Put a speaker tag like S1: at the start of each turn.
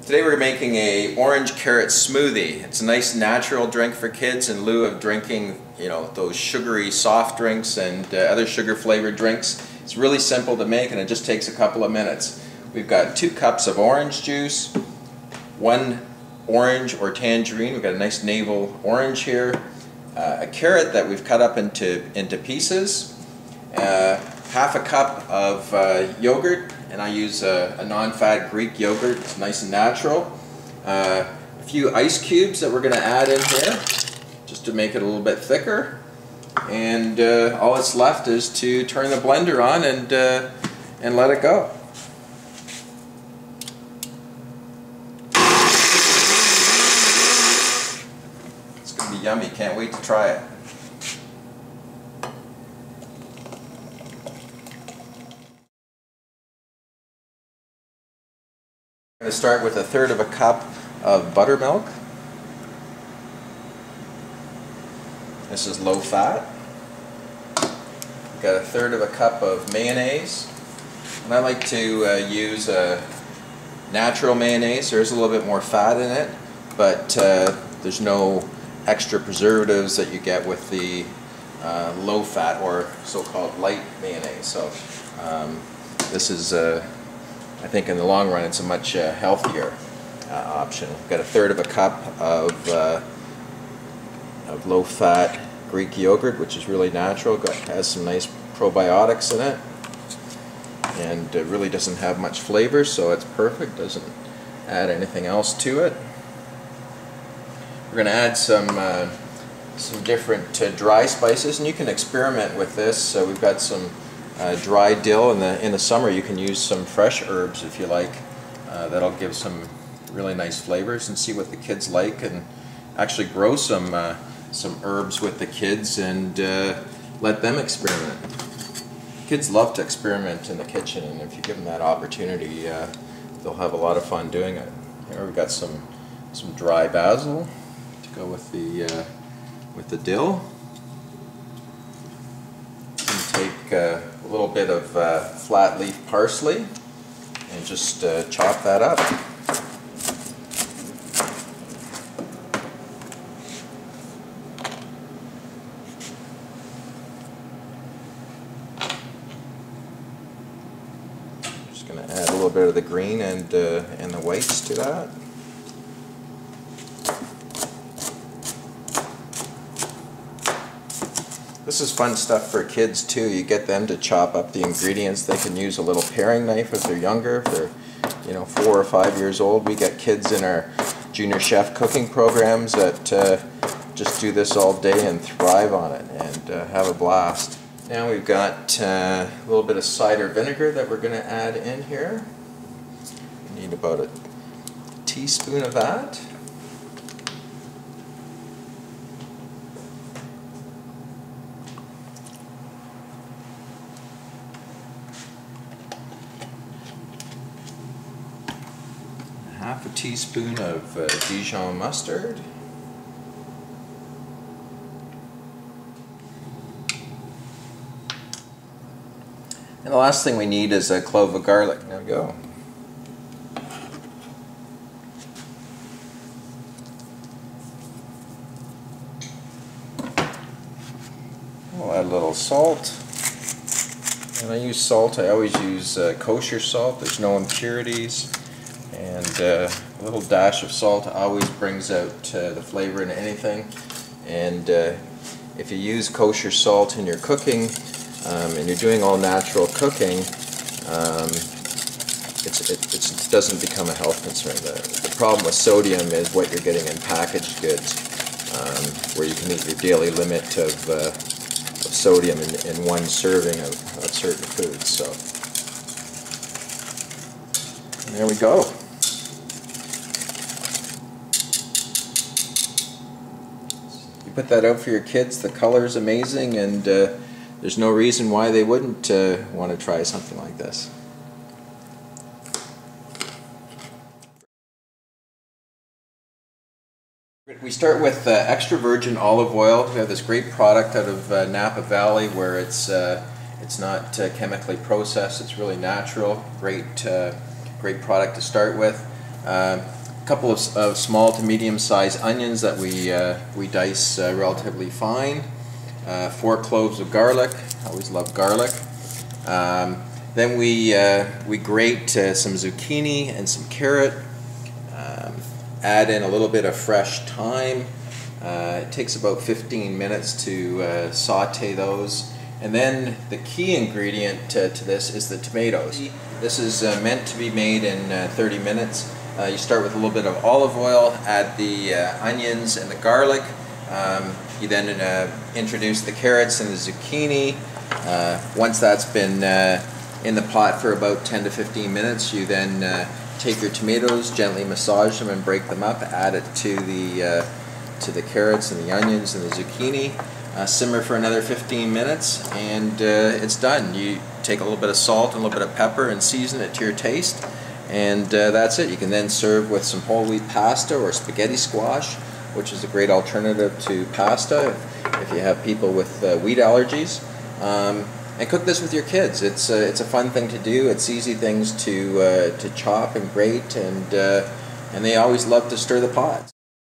S1: Today we're making a orange carrot smoothie. It's a nice natural drink for kids in lieu of drinking, those sugary soft drinks and other sugar flavored drinks. It's really simple to make and it just takes a couple of minutes. We've got 2 cups of orange juice, 1 orange or tangerine. We've got a nice navel orange here, a carrot that we've cut up into pieces, half a cup of yogurt, and I use a non-fat Greek yogurt. It's nice and natural. A few ice cubes that we're going to add in here just to make it a little bit thicker. And all that's left is to turn the blender on and let it go. It's going to be yummy. Can't wait to try it. I'm going to start with 1/3 of a cup of buttermilk. This is low fat. We've got 1/3 of a cup of mayonnaise. And I like to use natural mayonnaise. There's a little bit more fat in it, but there's no extra preservatives that you get with the low fat or so-called light mayonnaise. So this is I think in the long run it's a much healthier option. We've got 1/3 of a cup of low-fat Greek yogurt, which is really natural. Has some nice probiotics in it, and it really doesn't have much flavor, so it's perfect. Doesn't add anything else to it. We're going to add some different dry spices, and you can experiment with this. So we've got some dry dill. In the summer you can use some fresh herbs if you like. That'll give some really nice flavors, and see what the kids like, and actually grow some herbs with the kids and let them experiment. Kids love to experiment in the kitchen, and if you give them that opportunity, they'll have a lot of fun doing it. Here we've got some dry basil to go with the dill. Take a little bit of flat leaf parsley and just chop that up. Just going to add a little bit of the green and the whites to that. This is fun stuff for kids too. You get them to chop up the ingredients. They can use a little paring knife if they're younger. If they're 4 or 5 years old, we get kids in our junior chef cooking programs that just do this all day and thrive on it and have a blast. Now we've got a little bit of cider vinegar that we're going to add in here. We need about a teaspoon of that. Half a teaspoon of Dijon mustard. And the last thing we need is a clove of garlic. There we go. We'll add a little salt. When I use salt, I always use kosher salt. There's no impurities. And a little dash of salt always brings out the flavor in anything. And if you use kosher salt in your cooking, and you're doing all natural cooking, it doesn't become a health concern. The problem with sodium is what you're getting in packaged goods, where you can eat your daily limit of sodium in one serving of certain foods. So there we go. Put that out for your kids. The color is amazing, and there's no reason why they wouldn't want to try something like this. We start with extra virgin olive oil. We have this great product out of Napa Valley where it's not chemically processed. It's really natural. Great product to start with. A couple of small to medium-sized onions that we dice relatively fine. 4 cloves of garlic. I always love garlic. Then we grate some zucchini and some carrot. Add in a little bit of fresh thyme. It takes about 15 minutes to saute those. And then the key ingredient to this is the tomatoes. This is meant to be made in 30 minutes. You start with a little bit of olive oil, add the onions and the garlic. You then introduce the carrots and the zucchini. Once that's been in the pot for about 10 to 15 minutes, you then take your tomatoes, gently massage them and break them up, add it to the carrots and the onions and the zucchini. Simmer for another 15 minutes and it's done. You take a little bit of salt and a little bit of pepper and season it to your taste, and that's it. You can then serve with some whole wheat pasta or spaghetti squash, which is a great alternative to pasta if you have people with wheat allergies. And cook this with your kids. It's a fun thing to do. It's easy things to chop and grate, and they always love to stir the pot.